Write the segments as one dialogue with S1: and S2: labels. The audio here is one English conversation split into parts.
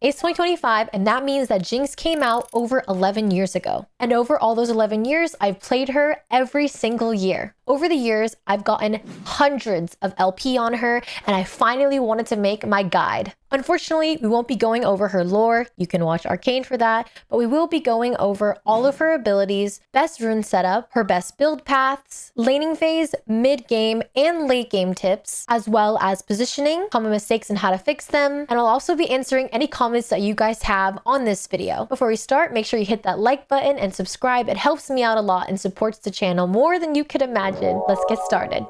S1: It's 2025, and that means that Jinx came out over 11 years ago. And over all those 11 years, I've played her every single year. Over the years, I've gotten hundreds of LP on her, and I finally wanted to make my guide. Unfortunately, we won't be going over her lore. You can watch Arcane for that, but we will be going over all of her abilities, best rune setup, her best build paths, laning phase, mid game, and late game tips, as well as positioning, common mistakes and how to fix them. And I'll also be answering any comments that you guys have on this video. Before we start, make sure you hit that like button and subscribe. It helps me out a lot and supports the channel more than you could imagine. Let's get started.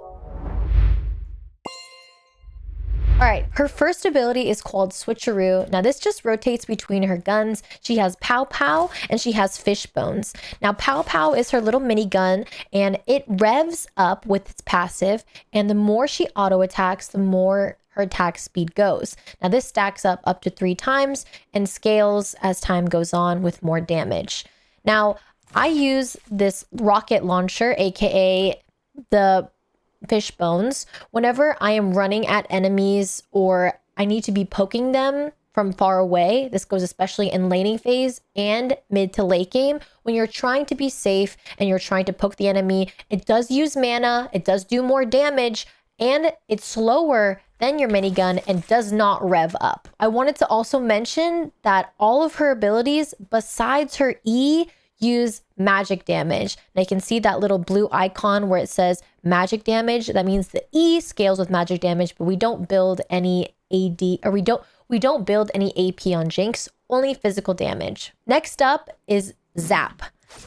S1: All right, her first ability is called Switcheroo. Now this just rotates between her guns. She has Pow Pow and she has Fish Bones. Now Pow Pow is her little mini gun and it revs up with its passive, and the more she auto attacks, the more her attack speed goes. Now this stacks up to 3 times and scales as time goes on with more damage. Now I use this rocket launcher, aka the Fish Bones, whenever I am running at enemies or I need to be poking them from far away. This goes especially in laning phase and mid to late game. When you're trying to be safe and you're trying to poke the enemy, it does use mana, it does do more damage, and it's slower than your minigun and does not rev up. I wanted to also mention that all of her abilities besides her E use magic damage. And I can see that little blue icon where it says magic damage. That means the E scales with magic damage, but we don't build any AD, or we don't build any AP on Jinx, only physical damage. Next up is Zap.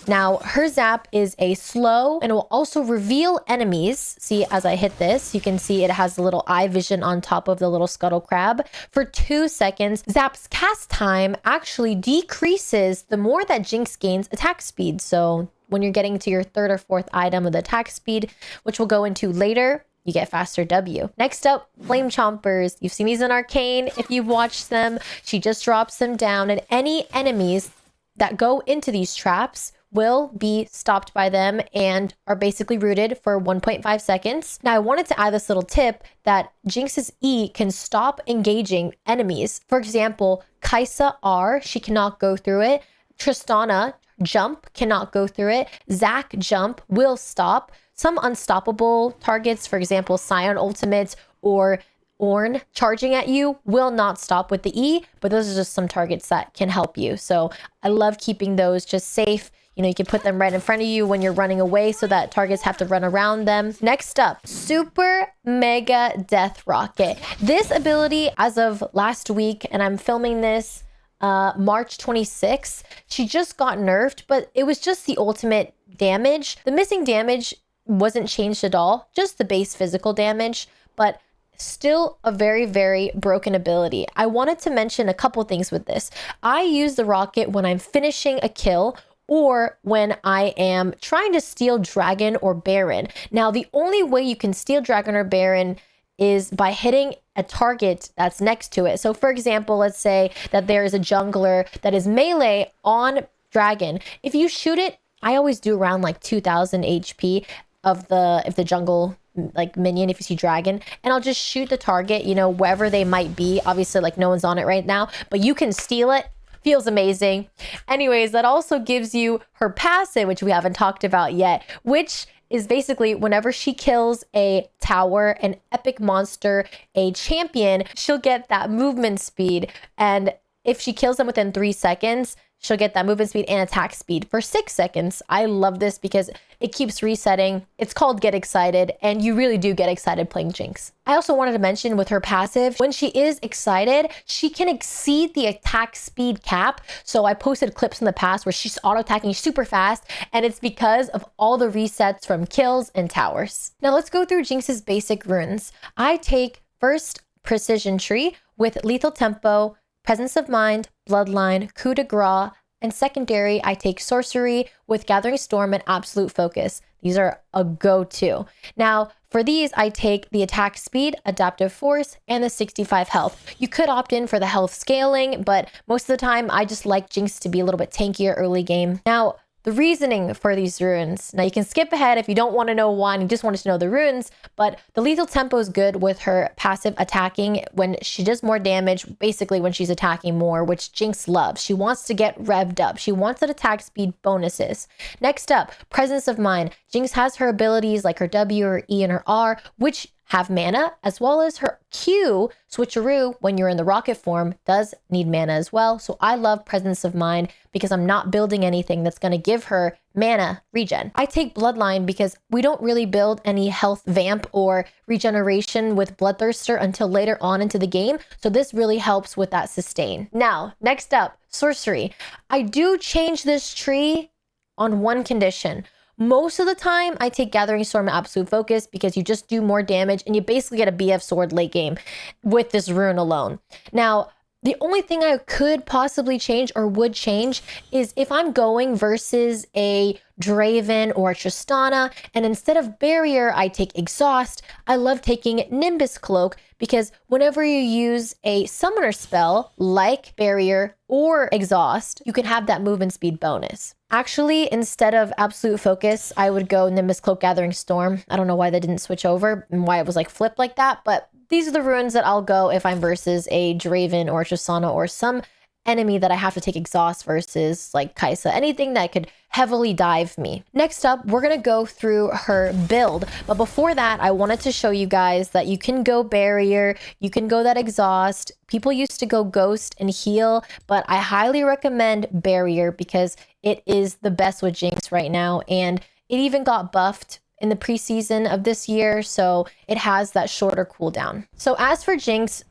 S1: Now her zap is a slow and will also reveal enemies. See, as I hit this, you can see it has a little eye vision on top of the little scuttle crab for 2 seconds. Zap's cast time actually decreases the more that Jinx gains attack speed. So when you're getting to your 3rd or 4th item of the attack speed, which we'll go into later, you get faster W. Next up, Flame Chompers. You've seen these in Arcane. If you've watched them, she just drops them down, and any enemies that go into these traps will be stopped by them and are basically rooted for 1.5 seconds. Now I wanted to add this little tip that Jinx's E can stop engaging enemies. For example, Kaisa R, she cannot go through it. Tristana jump cannot go through it. Zac jump will stop. Some unstoppable targets, for example, Scion ultimates or Ornn charging at you, will not stop with the E, but those are just some targets that can help you. So I love keeping those just safe. You know, you can put them right in front of you when you're running away so that targets have to run around them. Next up, Super Mega Death Rocket. This ability, as of last week, and I'm filming this March 26th, she just got nerfed, but it was just the ultimate damage. The missing damage wasn't changed at all, just the base physical damage, but still a very, very broken ability. I wanted to mention a couple things with this. I use the rocket when I'm finishing a kill or when I am trying to steal Dragon or Baron. Now, the only way you can steal Dragon or Baron is by hitting a target that's next to it. So for example, let's say that there is a jungler that is melee on Dragon. If you shoot it, I always do around like 2000 HP of the jungle like minion if you see Dragon, and I'll just shoot the target, you know, wherever they might be. Obviously, like no one's on it right now, but you can steal it. Feels amazing. Anyways, that also gives you her passive, which we haven't talked about yet, which is basically whenever she kills a tower, an epic monster, a champion, she'll get that movement speed. And if she kills them within 3 seconds, she'll get that movement speed and attack speed for 6 seconds. I love this because it keeps resetting. It's called Get Excited, and you really do get excited playing Jinx. I also wanted to mention with her passive, when she is excited, she can exceed the attack speed cap. So I posted clips in the past where she's auto-attacking super fast, and it's because of all the resets from kills and towers. Now let's go through Jinx's basic runes. I take first Precision Tree with Lethal Tempo, Presence of Mind, Bloodline, Coup de Grace, and secondary, I take Sorcery with Gathering Storm and Absolute Focus. These are a go-to. Now, for these, I take the attack speed, adaptive force, and the 65 health. You could opt in for the health scaling, but most of the time, I just like Jinx to be a little bit tankier early game. Now, the reasoning for these runes. Now you can skip ahead if you don't want to know why and you just wanted to know the runes, but the lethal tempo is good with her passive attacking when she does more damage, basically when she's attacking more, which Jinx loves. She wants to get revved up. She wants that attack speed bonuses. Next up, presence of mind. Jinx has her abilities like her W, her E, and her R, which have mana, as well as her Q, switcheroo, when you're in the rocket form, does need mana as well. So I love presence of mind because I'm not building anything that's going to give her mana regen. I take bloodline because we don't really build any health vamp or regeneration with bloodthirster until later on into the game. So this really helps with that sustain. Now, next up, sorcery. I do change this tree on one condition. Most of the time, I take Gathering Storm and Absolute Focus because you just do more damage and you basically get a BF sword late game with this rune alone. Now, the only thing I could possibly change or would change is if I'm going versus a Draven or a Tristana, and instead of Barrier, I take Exhaust. I love taking Nimbus Cloak because whenever you use a summoner spell like Barrier or Exhaust, you can have that movement speed bonus. Actually, instead of Absolute Focus, I would go Nimbus Cloak, Gathering Storm. I don't know why they didn't switch over and why it was like flipped like that, but these are the runes that I'll go if I'm versus a Draven or Tristana or some enemy that I have to take Exhaust versus, like Kai'Sa, anything that could heavily dive me. Next up, we're gonna go through her build, but before that, I wanted to show you guys that you can go Barrier, you can go that Exhaust. People used to go Ghost and heal, but I highly recommend Barrier because it is the best with Jinx right now, and it even got buffed in the preseason of this year, so it has that shorter cooldown. So as for Jinx,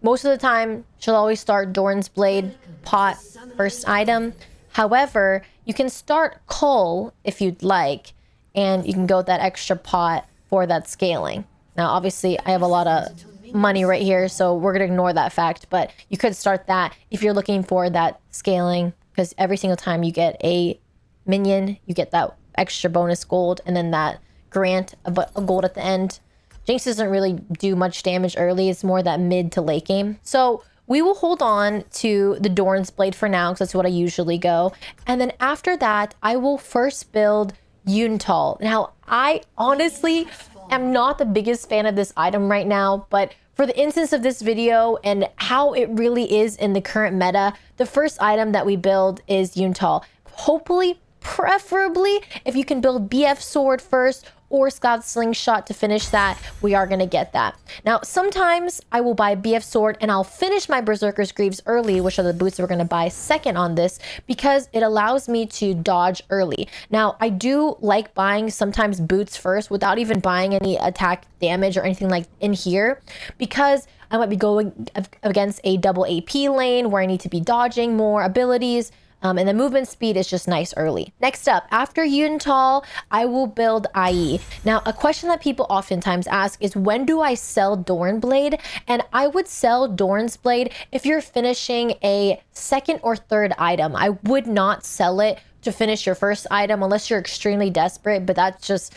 S1: most of the time, she'll always start Dorn's Blade pot first item. However, you can start Cull if you'd like, and you can go with that extra pot for that scaling. Now, obviously, I have a lot of money right here, so we're gonna ignore that fact, but you could start that if you're looking for that scaling, because every single time you get a minion, you get that extra bonus gold, and then that grant of a gold at the end. Jinx doesn't really do much damage early. It's more that mid to late game. So we will hold on to the Dorn's Blade for now, because that's what I usually go. And then after that, I will first build Jydn. Now, I honestly am not the biggest fan of this item right now, but for the instance of this video and how it really is in the current meta, the first item that we build is Jydn. Hopefully, preferably, if you can build BF Sword first or Scout Slingshot to finish that, we are going to get that. Now, sometimes I will buy BF Sword and I'll finish my Berserker's Greaves early, which are the boots we're going to buy second on this, because it allows me to dodge early. Now, I do like buying sometimes boots first without even buying any attack damage or anything like in here, because I might be going against a double AP lane where I need to be dodging more abilities. And the movement speed is just nice early. Next up, after Jydn, I will build IE. Now, a question that people oftentimes ask is, when do I sell Dornblade? And I would sell Dorn's Blade if you're finishing a second or third item. I would not sell it to finish your first item unless you're extremely desperate, but that's just,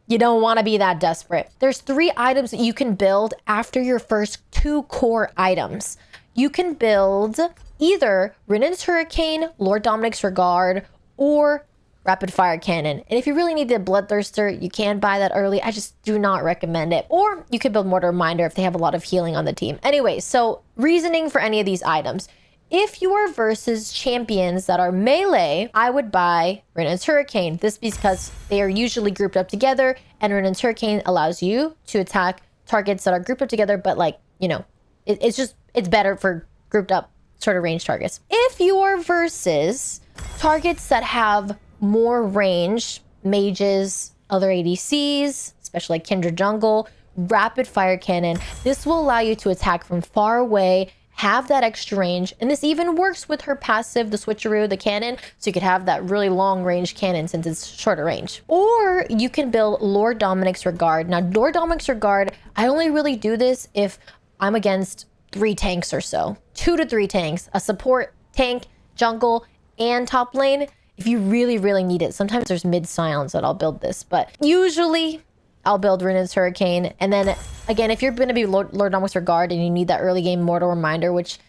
S1: you don't want to be that desperate. There's 3 items that you can build after your first 2 core items. You can build either Rinen's Hurricane, Lord Dominic's Regard, or Rapid Fire Cannon. And if you really need the Bloodthirster, you can buy that early. I just do not recommend it. Or you could build Mortar Reminder if they have a lot of healing on the team. Anyway, so reasoning for any of these items. If you are versus champions that are melee, I would buy Rinen's Hurricane. This because they are usually grouped up together, and Rinen's Hurricane allows you to attack targets that are grouped up together, but like, you know, it's better for grouped up sort of range targets. If you are versus targets that have more range, mages, other ADCs, especially like Kindred Jungle, Rapid Fire Cannon, this will allow you to attack from far away, have that extra range, and this even works with her passive, the switcheroo, the cannon, so you could have that really long range cannon since it's shorter range. Or you can build Lord Dominic's Regard. Now, Lord Dominic's Regard, I only really do this if I'm against 3 tanks or so. 2 to 3 tanks, a support, tank, jungle, and top lane. If you really, really need it. Sometimes there's mid silence that I'll build this, but usually I'll build Rinen's Hurricane. And then again, if you're going to be Lord Dominic's Regard and you need that early game Mortal Reminder, which,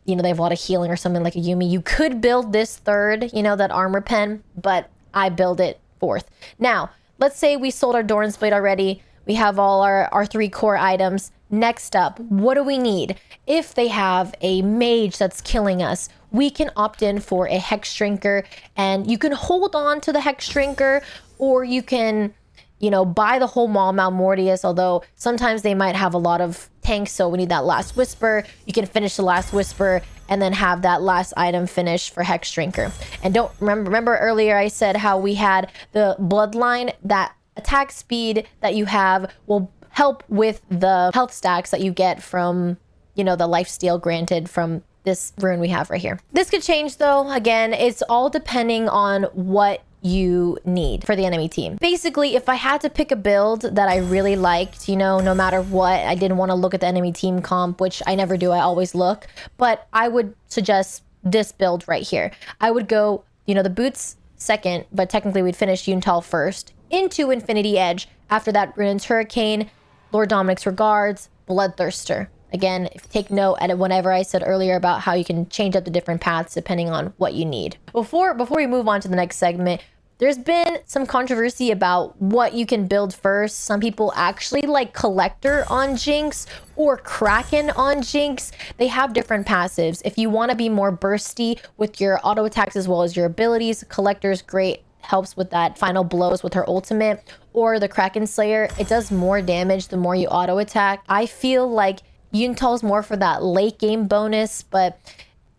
S1: you know, they have a lot of healing or something like a Yumi, you could build this third, you know, that armor pen, but I build it forth. Now, let's say we sold our Doran's Blade already. We have all our 3 core items. Next up, what do we need? If they have a mage that's killing us, we can opt in for a Hex Shrinker, and you can hold on to the Hex Shrinker, or you can, you know, buy the whole Maul Mortius, although sometimes they might have a lot of tanks, so we need that last Whisper. You can finish the last Whisper and then have that last item finished for Hex Shrinker. And don't remember earlier I said how we had the Bloodline, that attack speed that you have will help with the health stacks that you get from, you know, the lifesteal granted from this rune we have right here. This could change though. Again, it's all depending on what you need for the enemy team. Basically, if I had to pick a build that I really liked, you know, no matter what, I didn't want to look at the enemy team comp, which I never do, I always look, but I would suggest this build right here. I would go, you know, the boots second, but technically we'd finish Yuntal first, into Infinity Edge. After that, Rune's Hurricane, Lord Dominic's Regards, Bloodthirster. Again, if you take note at whenever I said earlier about how you can change up the different paths depending on what you need. Before we move on to the next segment, there's been some controversy about what you can build first. Some people actually like Collector on Jinx or Kraken on Jinx. They have different passives. If you want to be more bursty with your auto attacks as well as your abilities, Collector's great, helps with that final blows with her ultimate. Or the Kraken Slayer, it does more damage the more you auto attack. I feel like Yuntal's more for that late game bonus, but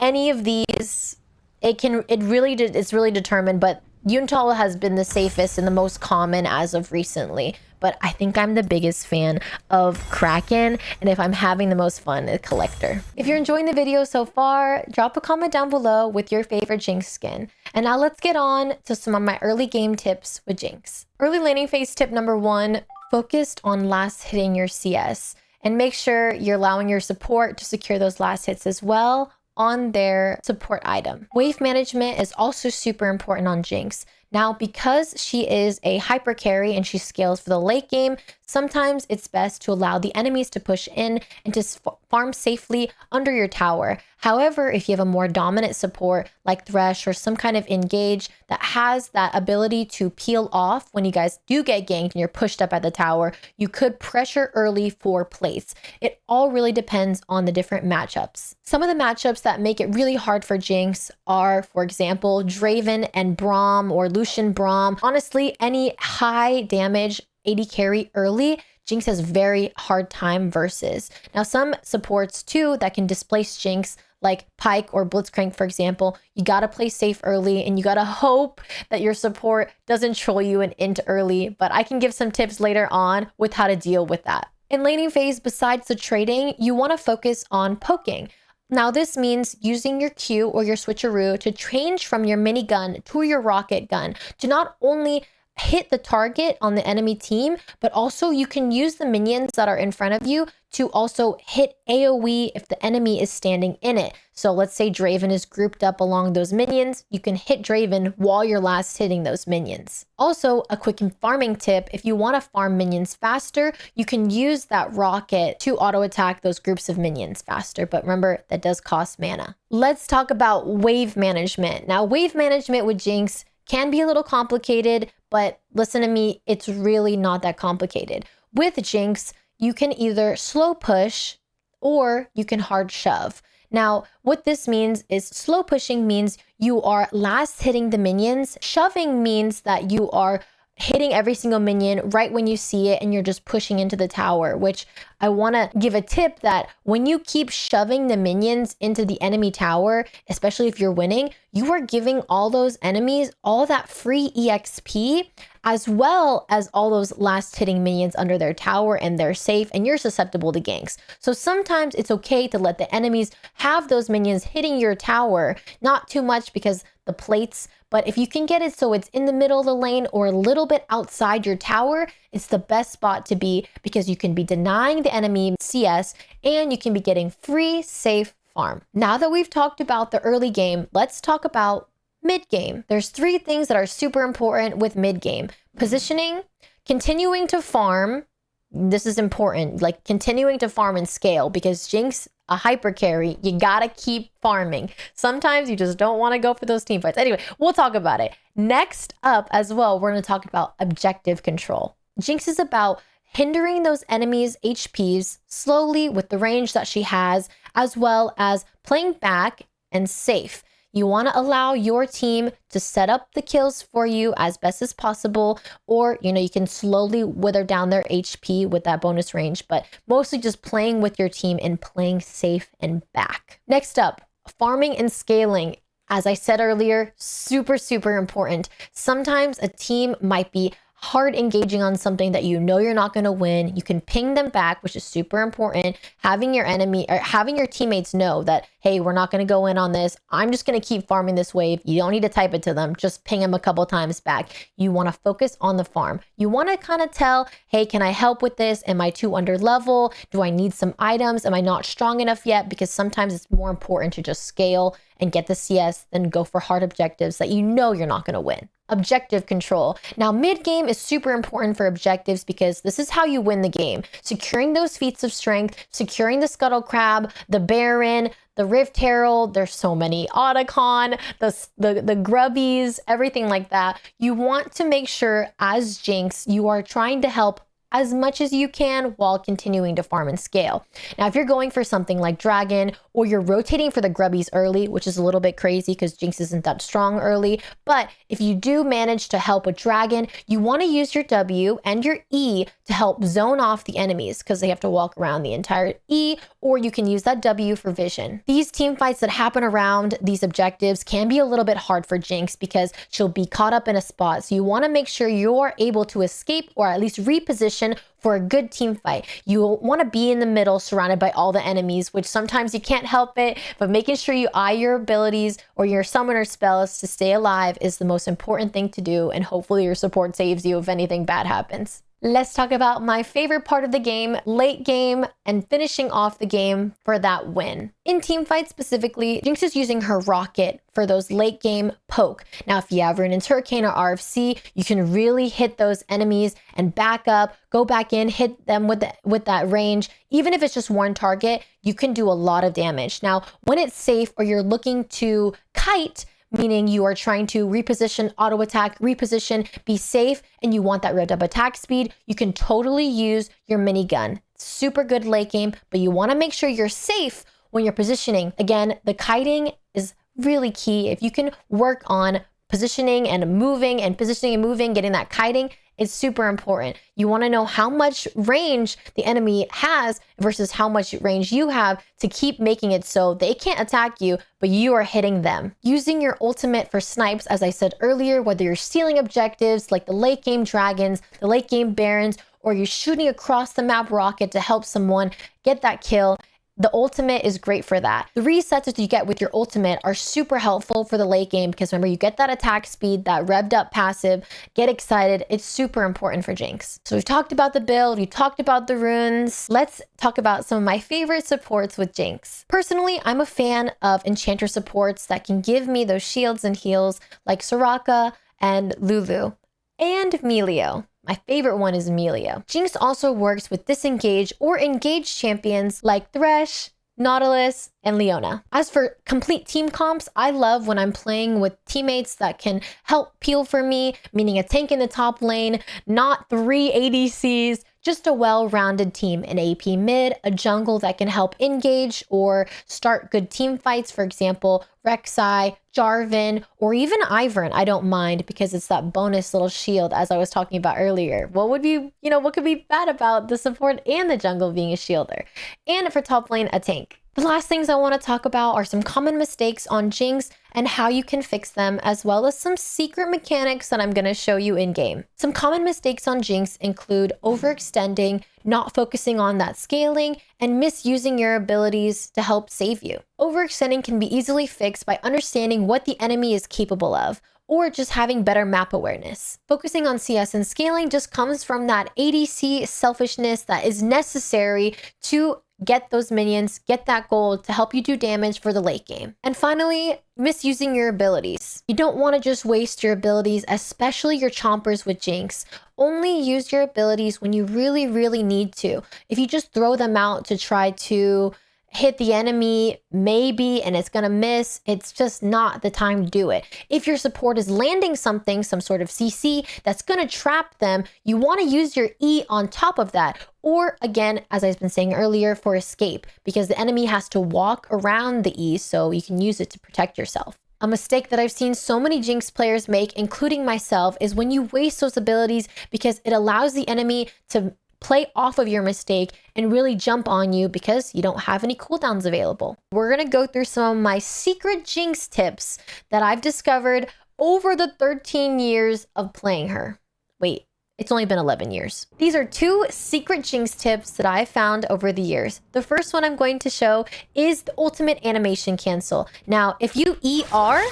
S1: any of these, it's really determined, but Yuntal has been the safest and the most common as of recently, but I think I'm the biggest fan of Kraken, and if I'm having the most fun, a Collector. If you're enjoying the video so far, drop a comment down below with your favorite Jinx skin. And now let's get on to some of my early game tips with Jinx. Early laning phase tip number 1, focused on last hitting your CS, and make sure you're allowing your support to secure those last hits as well on their support item. Wave management is also super important on Jinx. Now, because she is a hyper carry and she scales for the late game, sometimes it's best to allow the enemies to push in and to farm safely under your tower. However, if you have a more dominant support like Thresh or some kind of engage that has that ability to peel off when you guys do get ganked and you're pushed up at the tower, you could pressure early for plates. It all really depends on the different matchups. Some of the matchups that make it really hard for Jinx are, for example, Draven and Braum or Lucian Braum. Honestly, any high damage AD carry early, Jinx has very hard time versus. Now, some supports too that can displace Jinx, like Pyke or Blitzcrank, for example, you gotta play safe early and you gotta hope that your support doesn't troll you and int early, but I can give some tips later on with how to deal with that. In laning phase, besides the trading, you wanna focus on poking. Now, this means using your Q or your switcheroo to change from your minigun to your rocket gun to not only hit the target on the enemy team, but also you can use the minions that are in front of you to also hit AoE if the enemy is standing in it. So let's say Draven is grouped up along those minions, you can hit Draven while you're last hitting those minions. Also, a quick farming tip, if you want to farm minions faster, you can use that rocket to auto attack those groups of minions faster, but remember, that does cost mana. Let's talk about wave management. Now, wave management with Jinx can be a little complicated, but listen to me, it's really not that complicated. With Jinx, you can either slow push or you can hard shove. Now, what this means is slow pushing means you are last hitting the minions. Shoving means that you are hitting every single minion right when you see it and you're just pushing into the tower, which I want to give a tip that when you keep shoving the minions into the enemy tower, especially if you're winning, you are giving all those enemies all that free EXP as well as all those last hitting minions under their tower, and they're safe and you're susceptible to ganks. So sometimes it's okay to let the enemies have those minions hitting your tower, not too much because the plates, but if you can get it so it's in the middle of the lane or a little bit outside your tower, it's the best spot to be because you can be denying the enemy CS and you can be getting free, safe farm. Now that we've talked about the early game, let's talk about mid game. There's 3 things that are super important with mid game: positioning, continuing to farm, This is important, like continuing to farm and scale, because Jinx, a hyper carry, you gotta keep farming. Sometimes you just don't want to go for those team fights. Anyway, we'll talk about it. Next up as well, we're going to talk about objective control. Jinx is about hindering those enemies' HPs slowly with the range that she has, as well as playing back and safe. You want to allow your team to set up the kills for you as best as possible, or, you can slowly wither down their HP with that bonus range, but mostly just playing with your team and playing safe and back. Next up, farming and scaling. As I said earlier, super, super important. Sometimes a team might be hard engaging on something that you're not going to win. You can ping them back, which is super important. Having your enemy or having your teammates know that, hey, we're not going to go in on this. I'm just going to keep farming this wave. You don't need to type it to them. Just ping them a couple times back. You want to focus on the farm. You want to kind of tell, hey, can I help with this? Am I too under level? Do I need some items? Am I not strong enough yet? Because sometimes it's more important to just scale and get the CS than go for hard objectives that you're not going to win. Objective control. Now, mid game is super important for objectives because this is how you win the game. Securing those feats of strength, securing the Scuttle Crab, the Baron, the Rift Herald, there's so many, Otacon, the Grubbies, everything like that. You want to make sure as Jinx, you are trying to help as much as you can while continuing to farm and scale. Now, if you're going for something like Dragon, or you're rotating for the Grubbies early, which is a little bit crazy because Jinx isn't that strong early, but if you do manage to help with Dragon, you want to use your W and your E to help zone off the enemies because they have to walk around the entire E, or you can use that W for vision. These team fights that happen around these objectives can be a little bit hard for Jinx because she'll be caught up in a spot. So you want to make sure you're able to escape or at least reposition for a good team fight. You want to be in the middle surrounded by all the enemies, which sometimes you can't help it, but making sure you eye your abilities or your summoner spells to stay alive is the most important thing to do, and hopefully your support saves you if anything bad happens. Let's talk about my favorite part of the game, late game, and finishing off the game for that win. In team fights specifically, Jinx is using her rocket for those late game poke. Now, if you have Ruinant's Hurricane or RFC, you can really hit those enemies and back up, go back in, hit them with that range. Even if it's just one target, you can do a lot of damage. Now, when it's safe or you're looking to kite, meaning you are trying to reposition, auto attack, reposition, be safe, and you want that revved up attack speed, you can totally use your minigun. Super good late game, but you want to make sure you're safe when you're positioning. Again, the kiting is really key. If you can work on positioning and moving and positioning and moving, getting that kiting, it's super important. You want to know how much range the enemy has versus how much range you have to keep making it so they can't attack you, but you are hitting them. Using your ultimate for snipes, as I said earlier, whether you're stealing objectives like the late game dragons, the late game barons, or you're shooting across the map rocket to help someone get that kill, the ultimate is great for that. The resets that you get with your ultimate are super helpful for the late game because remember, you get that attack speed, that revved up passive, get excited. It's super important for Jinx. So we've talked about the build, we talked about the runes. Let's talk about some of my favorite supports with Jinx. Personally, I'm a fan of enchanter supports that can give me those shields and heals like Soraka and Lulu and Melio. My favorite one is Melio. Jinx also works with disengage or engaged champions like Thresh, Nautilus, and Leona. As for complete team comps, I love when I'm playing with teammates that can help peel for me, meaning a tank in the top lane, not 3 ADCs, just a well-rounded team, an AP mid, a jungle that can help engage or start good team fights, for example, Rek'Sai, Jarvan, or even Ivern. I don't mind because it's that bonus little shield as I was talking about earlier. What could be bad about the support and the jungle being a shielder? And for top lane, a tank. The last things I want to talk about are some common mistakes on Jinx and how you can fix them, as well as some secret mechanics that I'm going to show you in game. Some common mistakes on Jinx include overextending, not focusing on that scaling, and misusing your abilities to help save you. Overextending can be easily fixed by understanding what the enemy is capable of, or just having better map awareness. Focusing on CS and scaling just comes from that ADC selfishness that is necessary to get those minions, get that gold to help you do damage for the late game. And finally, misusing your abilities. You don't want to just waste your abilities, especially your chompers with Jinx. Only use your abilities when you really, really need to. If you just throw them out to try to hit the enemy, maybe, and it's gonna miss, it's just not the time to do it. If your support is landing something, some sort of CC, that's gonna trap them, you wanna use your E on top of that. Or again, as I've been saying earlier, for escape, because the enemy has to walk around the E, so you can use it to protect yourself. A mistake that I've seen so many Jinx players make, including myself, is when you waste those abilities because it allows the enemy to play off of your mistake and really jump on you because you don't have any cooldowns available. We're going to go through some of my secret Jinx tips that I've discovered over the 13 years of playing her. Wait, it's only been 11 years. These are 2 secret Jinx tips that I found over the years. The first one I'm going to show is the ultimate animation cancel. Now, if you ER,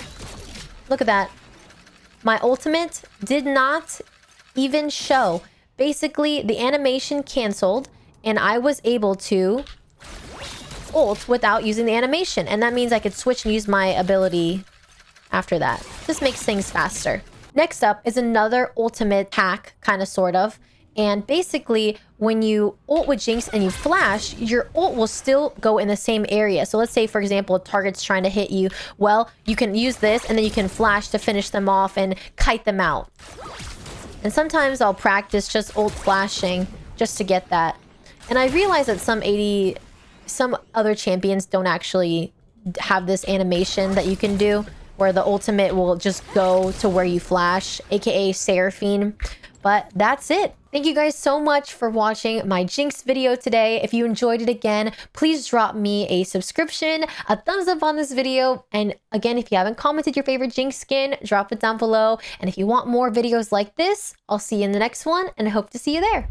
S1: look at that. My ultimate did not even show. Basically, the animation canceled and I was able to ult without using the animation. And that means I could switch and use my ability after that. This makes things faster. Next up is another ultimate hack, kind of, sort of. And basically, when you ult with Jinx and you flash, your ult will still go in the same area. So let's say, for example, a target's trying to hit you. Well, you can use this and then you can flash to finish them off and kite them out. And sometimes I'll practice just ult flashing just to get that. And I realize that some other champions don't actually have this animation that you can do, where the ultimate will just go to where you flash, aka Seraphine. But that's it. Thank you guys so much for watching my Jinx video today. If you enjoyed it again, please drop me a subscription, a thumbs up on this video. And again, if you haven't commented your favorite Jinx skin, drop it down below. And if you want more videos like this, I'll see you in the next one and I hope to see you there.